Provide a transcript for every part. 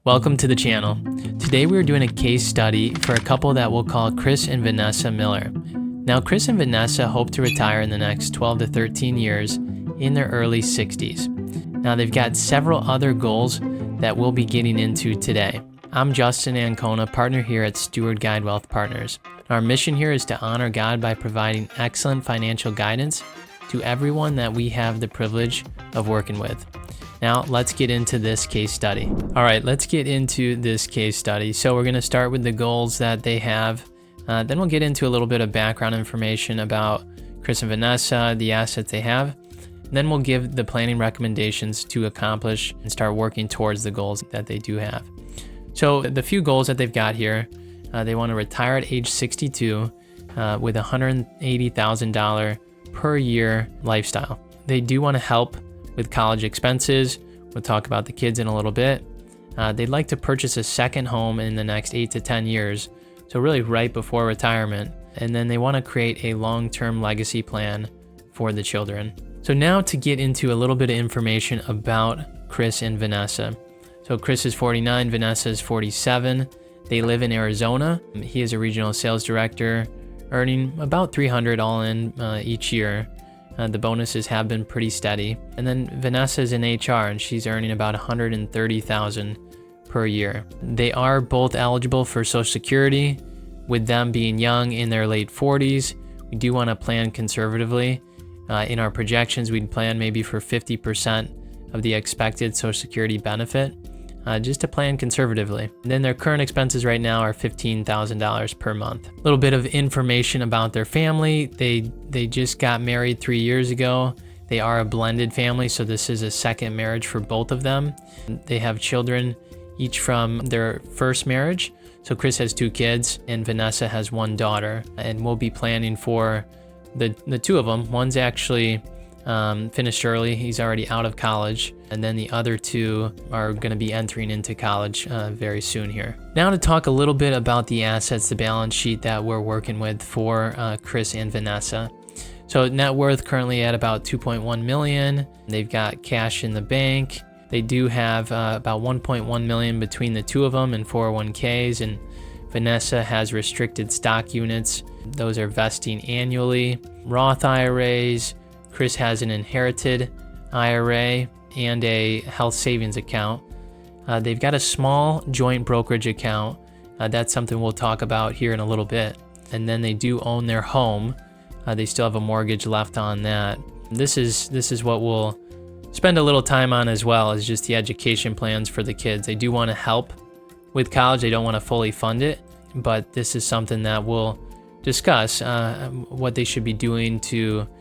Welcome to the channel. Today we're doing a case study for a couple that we'll call Chris and Vanessa Miller. Now, Chris and Vanessa hope to retire in the next 12 to 13 years in their early 60s. Now, they've got several other goals that we'll be getting into today. I'm Justin Ancona, partner here at Steward Guide Wealth Partners. Our mission here is to honor God by providing excellent financial guidance to everyone that we have the privilege of working with. Now, let's get into this case study. All right, let's get into this case study. So we're gonna start with the goals that they have. Then we'll get into a little bit of background information about Chris and Vanessa, the assets they have. Then we'll give the planning recommendations to accomplish and start working towards the goals that they do have. So the few goals that they've got here, they wanna retire at age 62 with $180,000 per year lifestyle. They do wanna help with college expenses. We'll talk about the kids in a little bit. They'd like to purchase a second home in the next 8 to 10 years, so really right before retirement. And then they want to create a long-term legacy plan for the children. So now to get into a little bit of information about Chris and Vanessa. So Chris is 49, Vanessa is 47. They live in Arizona. He is a regional sales director, earning about $300 all in each year. The bonuses have been pretty steady. And then Vanessa is in HR and she's earning about $130,000 per year. They are both eligible for Social Security, with them being young in their late 40s. We do want to plan conservatively. In our projections, we'd plan maybe for 50% of the expected Social Security benefit, just to plan conservatively. And then their current expenses right now are $15,000 per month. A little bit of information about their family. They just got married 3 years ago. They are a blended family, so this is a second marriage for both of them. They have children each from their first marriage. So Chris has 2 kids and Vanessa has 1 daughter, and we'll be planning for the 2 of them. One's actually finished early. He's already out of college. And then the other 2 are going to be entering into college very soon here. Now to talk a little bit about the assets, the balance sheet that we're working with for Chris and Vanessa. So net worth currently at about $2.1 million. They've got cash in the bank. They do have about $1.1 million between the 2 of them in 401ks. And Vanessa has restricted stock units. Those are vesting annually. Roth IRAs. Chris has an inherited IRA and a health savings account. They've got a small joint brokerage account. That's something we'll talk about here in a little bit. And then they do own their home. They still have a mortgage left on that. This is what we'll spend a little time on as well, as just the education plans for the kids. They do want to help with college. They don't want to fully fund it, but this is something that we'll discuss what they should be doing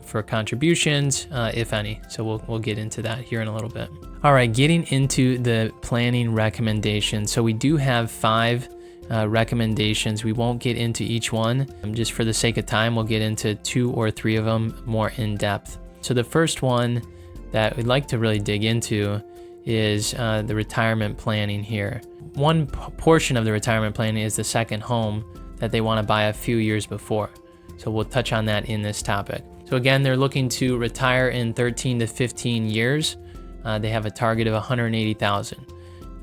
for contributions, if any. So we'll get into that here in a little bit. All right, getting into the planning recommendations. So we do have 5 recommendations. We won't get into each one. Just for the sake of time, we'll get into 2 or 3 of them more in depth. So the first one that we'd like to really dig into is the retirement planning here. One portion of the retirement planning is the second home that they want to buy a few years before. So we'll touch on that in this topic. So again, they're looking to retire in 13 to 15 years. They have a target of $180,000.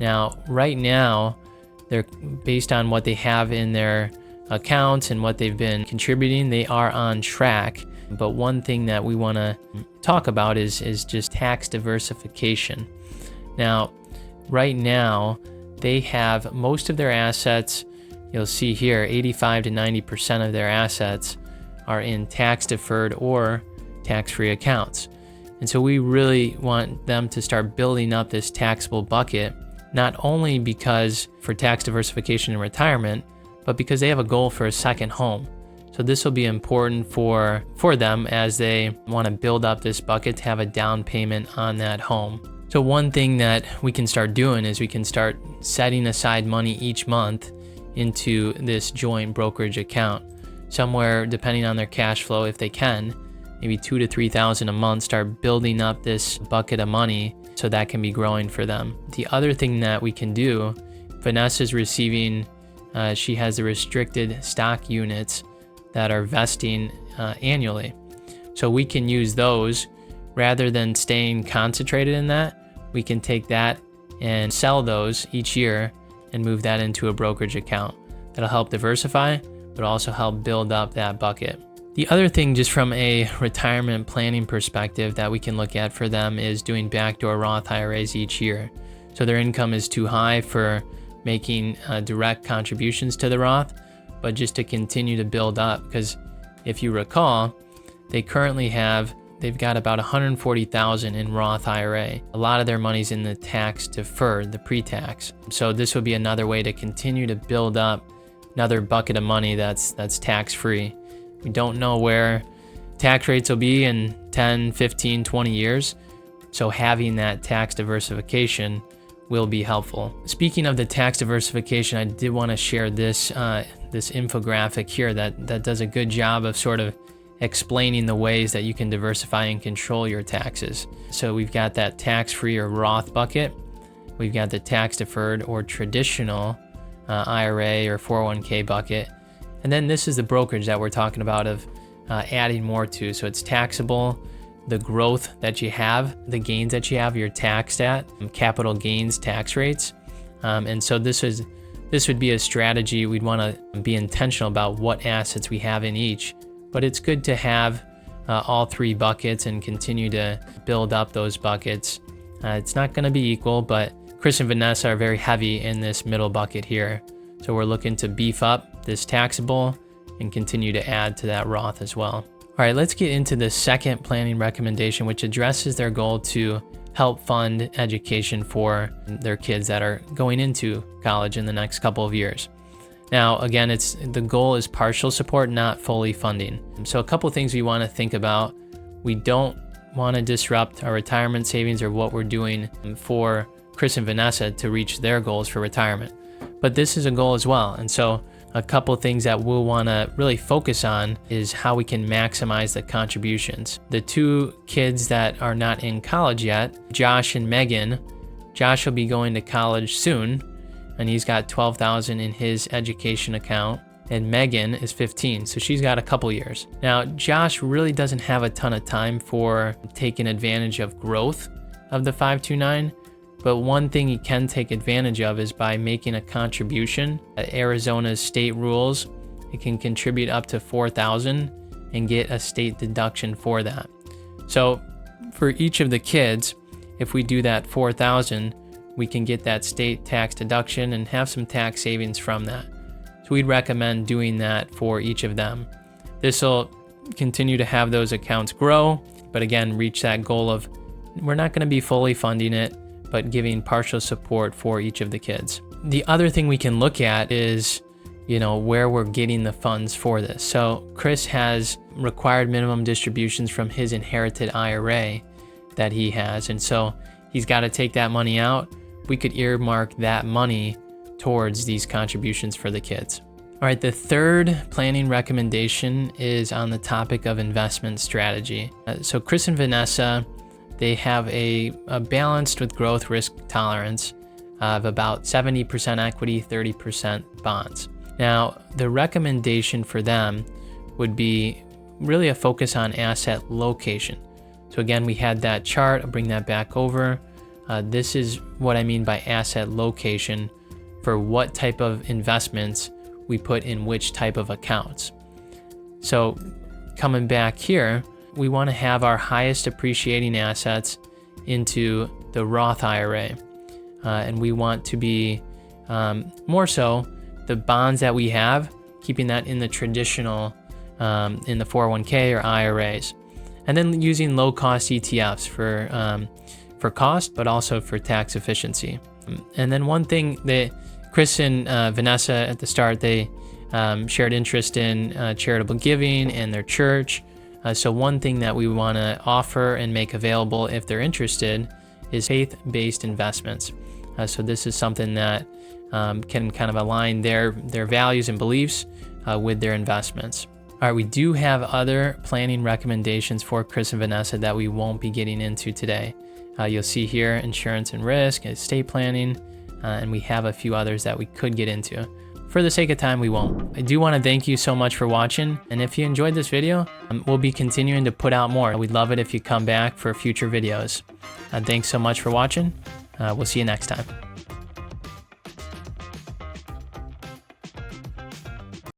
Now, right now, they're based on what they have in their accounts and what they've been contributing, they are on track. But one thing that we want to talk about is just tax diversification. Now, right now, they have most of their assets. You'll see here 85 to 90% of their assets are in tax deferred or tax-free accounts. And so we really want them to start building up this taxable bucket, not only because for tax diversification and retirement, but because they have a goal for a second home. So this will be important for them as they want to build up this bucket to have a down payment on that home. So one thing that we can start doing is we can start setting aside money each month into this joint brokerage account. Somewhere, depending on their cash flow, if they can, maybe $2,000 to $3,000 a month, start building up this bucket of money so that can be growing for them. The other thing that we can do, Vanessa's receiving, she has the restricted stock units that are vesting annually. So we can use those rather than staying concentrated in that. We can take that and sell those each year and move that into a brokerage account. That'll help diversify, but also help build up that bucket. The other thing, just from a retirement planning perspective, that we can look at for them is doing backdoor Roth IRAs each year. So their income is too high for making direct contributions to the Roth, but just to continue to build up. Because if you recall, they've got about $140,000 in Roth IRA. A lot of their money's in the tax deferred, the pre-tax. So this would be another way to continue to build up another bucket of money that's tax-free. We don't know where tax rates will be in 10, 15, 20 years. So having that tax diversification will be helpful. Speaking of the tax diversification, I did want to share this infographic here that does a good job of sort of explaining the ways that you can diversify and control your taxes. So we've got that tax-free or Roth bucket. We've got the tax-deferred or traditional IRA or 401k bucket. And then this is the brokerage that we're talking about of adding more to. So it's taxable. The growth that you have, the gains that you have, you're taxed at, capital gains tax rates. And so this would be a strategy. We'd want to be intentional about what assets we have in each. But it's good to have all three buckets and continue to build up those buckets. It's not going to be equal, but Chris and Vanessa are very heavy in this middle bucket here. So we're looking to beef up this taxable and continue to add to that Roth as well. All right, let's get into the second planning recommendation, which addresses their goal to help fund education for their kids that are going into college in the next couple of years. Now, again, the goal is partial support, not fully funding. So a couple of things we want to think about. We don't want to disrupt our retirement savings or what we're doing for Chris and Vanessa to reach their goals for retirement. But this is a goal as well. And so a couple of things that we'll want to really focus on is how we can maximize the contributions. The two kids that are not in college yet, Josh and Megan, Josh will be going to college soon, and he's got $12,000 in his education account, and Megan is 15, so she's got a couple years. Now, Josh really doesn't have a ton of time for taking advantage of growth of the 529, but one thing he can take advantage of is by making a contribution. Arizona's state rules, it can contribute up to $4,000 and get a state deduction for that. So for each of the kids, if we do that $4,000, we can get that state tax deduction and have some tax savings from that. So we'd recommend doing that for each of them. This will continue to have those accounts grow, but again, reach that goal of we're not going to be fully funding it, but giving partial support for each of the kids. The other thing we can look at is, where we're getting the funds for this. So Chris has required minimum distributions from his inherited IRA that he has. And so he's got to take that money out. We could earmark that money towards these contributions for the kids. All right, the third planning recommendation is on the topic of investment strategy. So Chris and Vanessa, they have a balanced with growth risk tolerance of about 70% equity, 30% bonds. Now, the recommendation for them would be really a focus on asset location. So again, we had that chart. I'll bring that back over. This is what I mean by asset location for what type of investments we put in which type of accounts. So coming back here, we want to have our highest appreciating assets into the Roth IRA. And we want to be more so the bonds that we have, keeping that in the traditional, in the 401k or IRAs. And then using low cost ETFs for cost, but also for tax efficiency. And then one thing that Chris and Vanessa at the start, they shared interest in charitable giving and their church. So one thing that we want to offer and make available if they're interested is faith-based investments. So this is something that can kind of align their values and beliefs with their investments. All right, we do have other planning recommendations for Chris and Vanessa that we won't be getting into today. You'll see here insurance and risk, estate planning, and we have a few others that we could get into. For the sake of time, we won't. I do want to thank you so much for watching, and if you enjoyed this video, we'll be continuing to put out more. We'd love it if you come back for future videos. Thanks so much for watching, We'll see you next time.